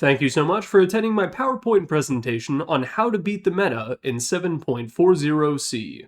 Thank you so much for attending my PowerPoint presentation on how to beat the meta in 7.40C.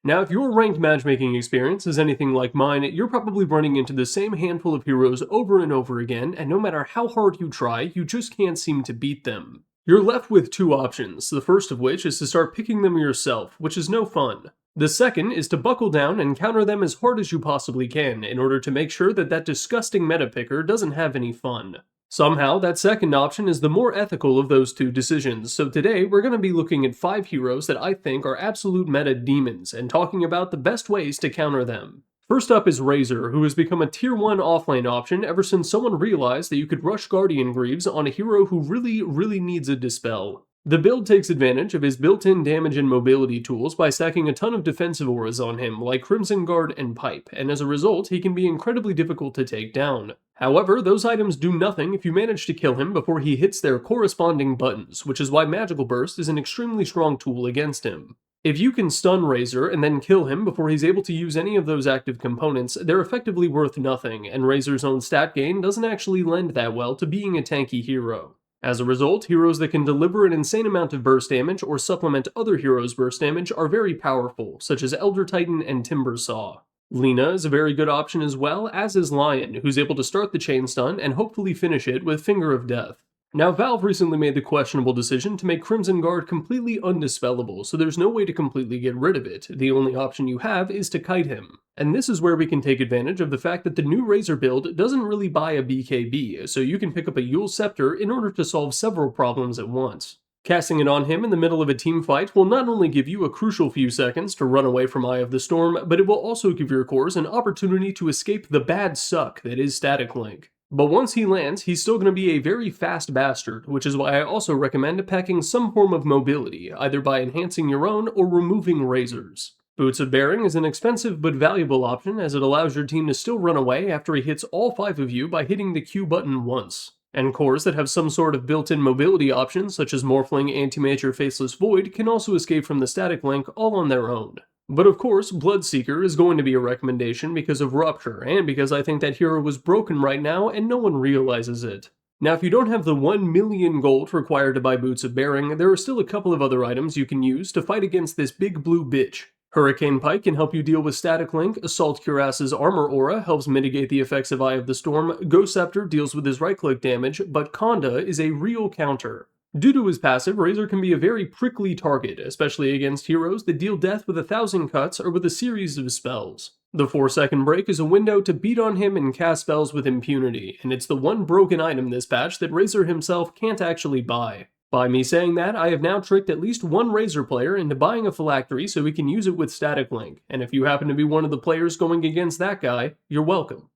Now, if your ranked matchmaking experience is anything like mine, you're probably running into the same handful of heroes over and over again, and no matter how hard you try, you just can't seem to beat them. You're left with two options, the first of which is to start picking them yourself, which is no fun. The second is to buckle down and counter them as hard as you possibly can in order to make sure that disgusting meta picker doesn't have any fun. Somehow, that second option is the more ethical of those two decisions, so today we're going to be looking at 5 heroes that I think are absolute meta demons and talking about the best ways to counter them. First up is Razer, who has become a tier 1 offlane option ever since someone realized that you could rush Guardian Greaves on a hero who really needs a dispel. The build takes advantage of his built-in damage and mobility tools by stacking a ton of defensive auras on him like Crimson Guard and Pipe, and as a result he can be incredibly difficult to take down. However, those items do nothing if you manage to kill him before he hits their corresponding buttons, which is why Magical Burst is an extremely strong tool against him. If you can stun Razer and then kill him before he's able to use any of those active components, they're effectively worth nothing, and Razer's own stat gain doesn't actually lend that well to being a tanky hero. As a result, heroes that can deliver an insane amount of burst damage or supplement other heroes' burst damage are very powerful, such as Elder Titan and Timbersaw. Lina is a very good option as well, as is Lion, who's able to start the chain stun and hopefully finish it with Finger of Death. Now, Valve recently made the questionable decision to make Crimson Guard completely undispellable, so there's no way to completely get rid of it. The only option you have is to kite him. And this is where we can take advantage of the fact that the new Razer build doesn't really buy a BKB, so you can pick up a Yule Scepter in order to solve several problems at once. Casting it on him in the middle of a team fight will not only give you a crucial few seconds to run away from Eye of the Storm, but it will also give your cores an opportunity to escape the bad suck that is Static Link. But once he lands, he's still going to be a very fast bastard, which is why I also recommend packing some form of mobility, either by enhancing your own or removing Razers. Boots of Bearing is an expensive but valuable option as it allows your team to still run away after he hits all 5 of you by hitting the Q button once. And cores that have some sort of built-in mobility options, such as Morphling, Antimatter, or Faceless Void, can also escape from the Static Link all on their own. But of course, Bloodseeker is going to be a recommendation because of Rupture, and because I think that hero was broken right now and no one realizes it. Now, if you don't have the 1 million gold required to buy Boots of Bearing, there are still a couple of other items you can use to fight against this big blue bitch. Hurricane Pike can help you deal with Static Link, Assault Cuirass's Armor Aura helps mitigate the effects of Eye of the Storm, Ghost Scepter deals with his right-click damage, but Khanda is a real counter. Due to his passive, Razer can be a very prickly target, especially against heroes that deal death with 1,000 cuts or with a series of spells. The 4-second break is a window to beat on him and cast spells with impunity, and it's the one broken item this patch that Razer himself can't actually buy. By me saying that, I have now tricked at least one Razer player into buying a phylactery so he can use it with Static Link, and if you happen to be one of the players going against that guy, you're welcome.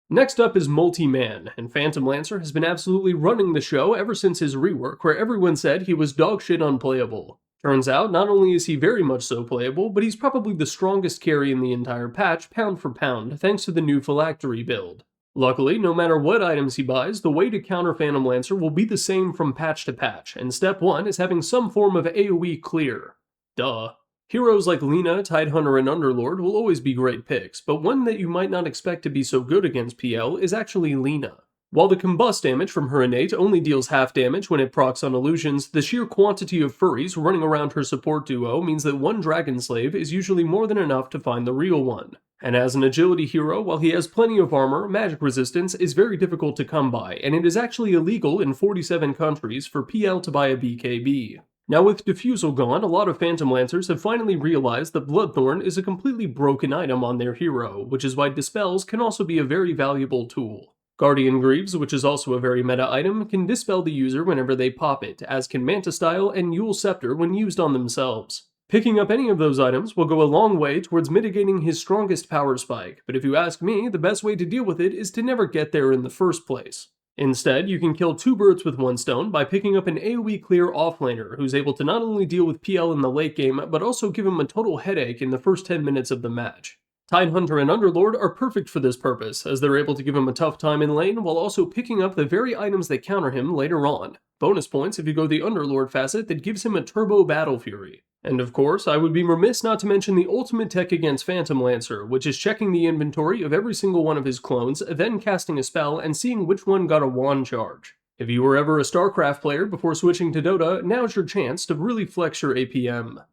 Next up is Multi-Man, and Phantom Lancer has been absolutely running the show ever since his rework, where everyone said he was dogshit unplayable. Turns out, not only is he very much so playable, but he's probably the strongest carry in the entire patch, pound for pound, thanks to the new phylactery build. Luckily, no matter what items he buys, the way to counter Phantom Lancer will be the same from patch to patch, and step 1 is having some form of AoE clear. Duh. Heroes like Lina, Tidehunter, and Underlord will always be great picks, but one that you might not expect to be so good against PL is actually Lina. While the combust damage from her innate only deals half damage when it procs on illusions, the sheer quantity of furries running around her support duo means that one Dragon Slave is usually more than enough to find the real one. And as an agility hero, while he has plenty of armor, magic resistance is very difficult to come by, and it is actually illegal in 47 countries for PL to buy a BKB. Now with Diffusal gone, a lot of Phantom Lancers have finally realized that Bloodthorn is a completely broken item on their hero, which is why Dispels can also be a very valuable tool. Guardian Greaves, which is also a very meta item, can dispel the user whenever they pop it, as can Manta Style and Yule Scepter when used on themselves. Picking up any of those items will go a long way towards mitigating his strongest power spike, but if you ask me, the best way to deal with it is to never get there in the first place. Instead, you can kill 2 birds with 1 stone by picking up an AoE clear offlaner who's able to not only deal with PL in the late game, but also give him a total headache in the first 10 minutes of the match. Tidehunter and Underlord are perfect for this purpose, as they're able to give him a tough time in lane while also picking up the very items that counter him later on. Bonus points if you go the Underlord facet that gives him a Turbo Battle Fury. And of course, I would be remiss not to mention the ultimate tech against Phantom Lancer, which is checking the inventory of every single one of his clones, then casting a spell and seeing which one got a wand charge. If you were ever a StarCraft player before switching to Dota, now's your chance to really flex your APM.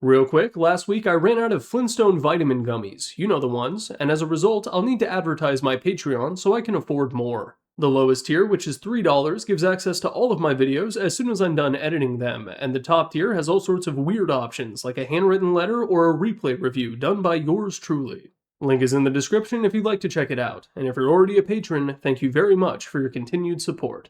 Real quick, last week I ran out of Flintstone vitamin gummies, you know the ones, and as a result I'll need to advertise my Patreon so I can afford more. The lowest tier, which is $3, gives access to all of my videos as soon as I'm done editing them, and the top tier has all sorts of weird options like a handwritten letter or a replay review done by yours truly. Link is in the description if you'd like to check it out, and if you're already a patron, thank you very much for your continued support.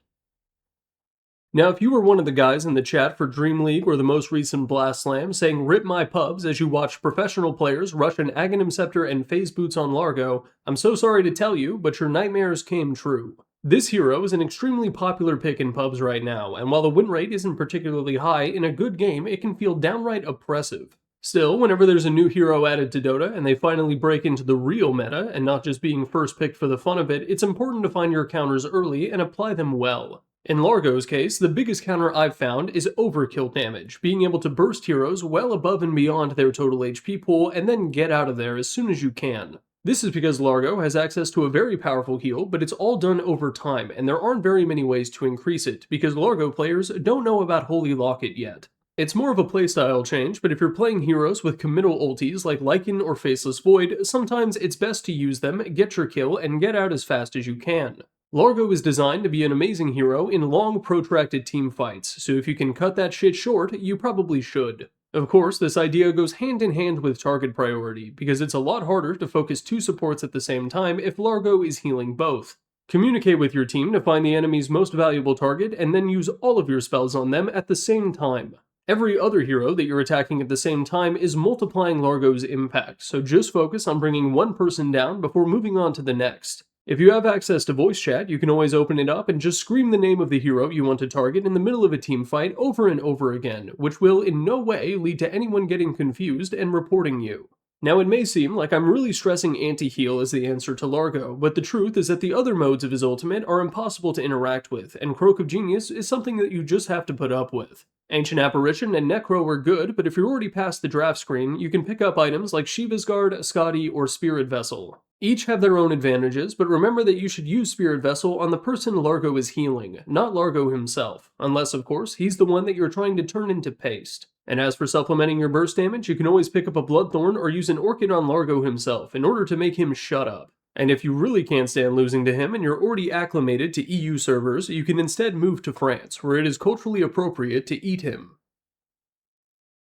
Now, if you were one of the guys in the chat for Dream League or the most recent Blast Slam saying "rip my pubs" as you watched professional players rush an Aghanim Scepter and phase boots on Largo, I'm so sorry to tell you, but your nightmares came true. This hero is an extremely popular pick in pubs right now, and while the win rate isn't particularly high, in a good game it can feel downright oppressive. Still, whenever there's a new hero added to Dota and they finally break into the real meta, and not just being first picked for the fun of it, it's important to find your counters early and apply them well. In Largo's case, the biggest counter I've found is overkill damage, being able to burst heroes well above and beyond their total HP pool and then get out of there as soon as you can. This is because Largo has access to a very powerful heal, but it's all done over time, and there aren't very many ways to increase it, because Largo players don't know about Holy Locket yet. It's more of a playstyle change, but if you're playing heroes with committal ultis like Lycan or Faceless Void, sometimes it's best to use them, get your kill, and get out as fast as you can. Largo is designed to be an amazing hero in long, protracted team fights, so if you can cut that shit short, you probably should. Of course, this idea goes hand in hand with target priority, because it's a lot harder to focus two supports at the same time if Largo is healing both. Communicate with your team to find the enemy's most valuable target, and then use all of your spells on them at the same time. Every other hero that you're attacking at the same time is multiplying Largo's impact, so just focus on bringing one person down before moving on to the next. If you have access to voice chat, you can always open it up and just scream the name of the hero you want to target in the middle of a team fight over and over again, which will in no way lead to anyone getting confused and reporting you. Now, it may seem like I'm really stressing anti-heal as the answer to Largo, but the truth is that the other modes of his ultimate are impossible to interact with, and Croak of Genius is something that you just have to put up with. Ancient Apparition and Necro are good, but if you're already past the draft screen, you can pick up items like Shiva's Guard, Skadi, or Spirit Vessel. Each have their own advantages, but remember that you should use Spirit Vessel on the person Largo is healing, not Largo himself, unless of course he's the one that you're trying to turn into paste. And as for supplementing your burst damage, you can always pick up a Bloodthorn or use an Orchid on Largo himself in order to make him shut up. And if you really can't stand losing to him and you're already acclimated to EU servers, you can instead move to France, where it is culturally appropriate to eat him.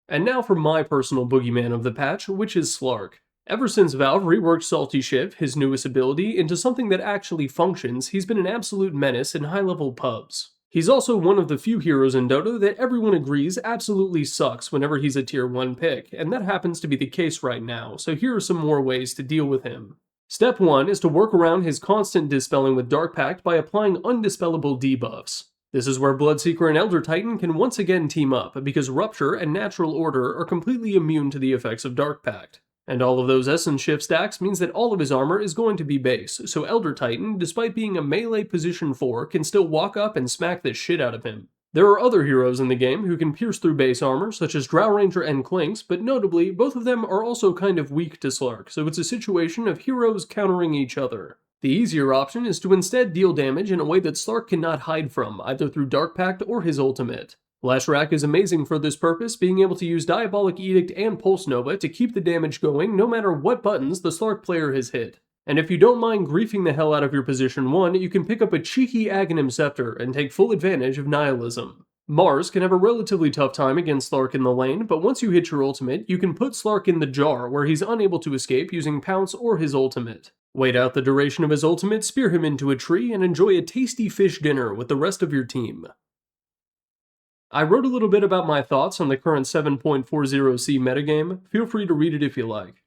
And now for my personal boogeyman of the patch, which is Slark. Ever since Valve reworked Salty Shiv, his newest ability, into something that actually functions, he's been an absolute menace in high-level pubs. He's also one of the few heroes in Dota that everyone agrees absolutely sucks whenever he's a tier 1 pick, and that happens to be the case right now, so here are some more ways to deal with him. Step 1 is to work around his constant dispelling with Dark Pact by applying undispellable debuffs. This is where Bloodseeker and Elder Titan can once again team up, because Rupture and Natural Order are completely immune to the effects of Dark Pact. And all of those Essence Shift stacks means that all of his armor is going to be base, so Elder Titan, despite being a melee position 4, can still walk up and smack the shit out of him. There are other heroes in the game who can pierce through base armor, such as Drow Ranger and Clinks, but notably, both of them are also kind of weak to Slark, so it's a situation of heroes countering each other. The easier option is to instead deal damage in a way that Slark cannot hide from, either through Dark Pact or his ultimate. Lashrak is amazing for this purpose, being able to use Diabolic Edict and Pulse Nova to keep the damage going no matter what buttons the Slark player has hit. And if you don't mind griefing the hell out of your position 1, you can pick up a cheeky Aghanim Scepter and take full advantage of Nihilism. Mars can have a relatively tough time against Slark in the lane, but once you hit your ultimate, you can put Slark in the jar where he's unable to escape using Pounce or his ultimate. Wait out the duration of his ultimate, spear him into a tree, and enjoy a tasty fish dinner with the rest of your team. I wrote a little bit about my thoughts on the current 7.40C metagame, feel free to read it if you like.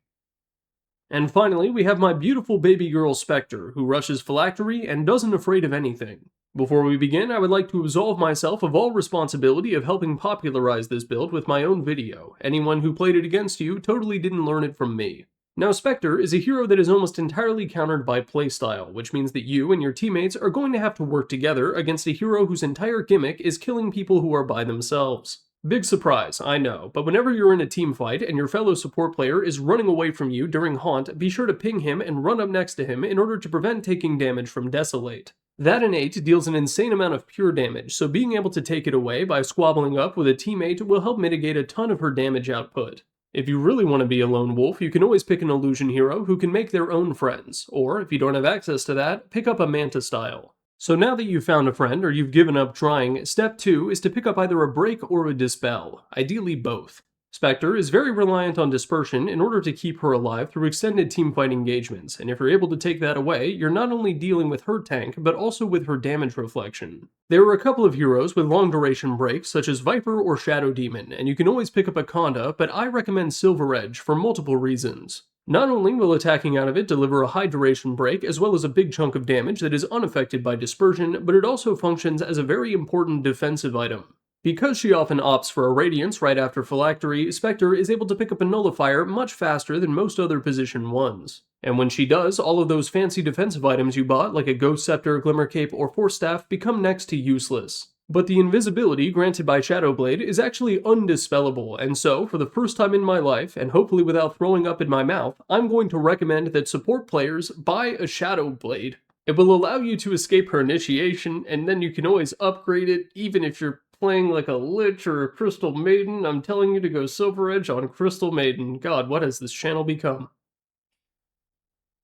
And finally, we have my beautiful baby girl Spectre, who rushes Phylactery and doesn't afraid of anything. Before we begin, I would like to absolve myself of all responsibility of helping popularize this build with my own video. Anyone who played it against you totally didn't learn it from me. Now, Spectre is a hero that is almost entirely countered by playstyle, which means that you and your teammates are going to have to work together against a hero whose entire gimmick is killing people who are by themselves. Big surprise, I know, but whenever you're in a team fight and your fellow support player is running away from you during Haunt, be sure to ping him and run up next to him in order to prevent taking damage from Desolate. That innate deals an insane amount of pure damage, so being able to take it away by squabbling up with a teammate will help mitigate a ton of her damage output. If you really want to be a lone wolf, you can always pick an illusion hero who can make their own friends, or if you don't have access to that, pick up a Manta style. So now that you've found a friend or you've given up trying, step 2 is to pick up either a break or a dispel, ideally both. Spectre is very reliant on dispersion in order to keep her alive through extended teamfight engagements, and if you're able to take that away, you're not only dealing with her tank, but also with her damage reflection. There are a couple of heroes with long duration breaks, such as Viper or Shadow Demon, and you can always pick up a khanda, but I recommend Silver Edge for multiple reasons. Not only will attacking out of it deliver a high duration break as well as a big chunk of damage that is unaffected by dispersion, but it also functions as a very important defensive item. Because she often opts for a Radiance right after Phylactery, Spectre is able to pick up a Nullifier much faster than most other position 1s. And when she does, all of those fancy defensive items you bought, like a Ghost Scepter, Glimmer Cape, or Force Staff, become next to useless. But the invisibility granted by Shadowblade is actually undispellable, and so, for the first time in my life, and hopefully without throwing up in my mouth, I'm going to recommend that support players buy a Shadowblade. It will allow you to escape her initiation, and then you can always upgrade it, even if you're playing like a Lich or a Crystal Maiden. I'm telling you to go Silver Edge on Crystal Maiden. God, what has this channel become?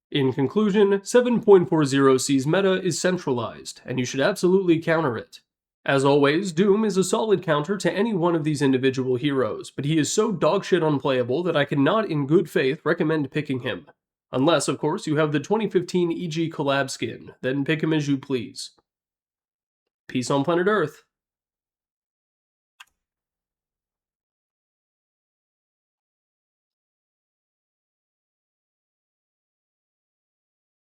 In conclusion, 7.40C's meta is centralized, and you should absolutely counter it. As always, Doom is a solid counter to any one of these individual heroes, but he is so dogshit unplayable that I cannot in good faith recommend picking him. Unless, of course, you have the 2015 EG collab skin, then pick him as you please. Peace on planet Earth.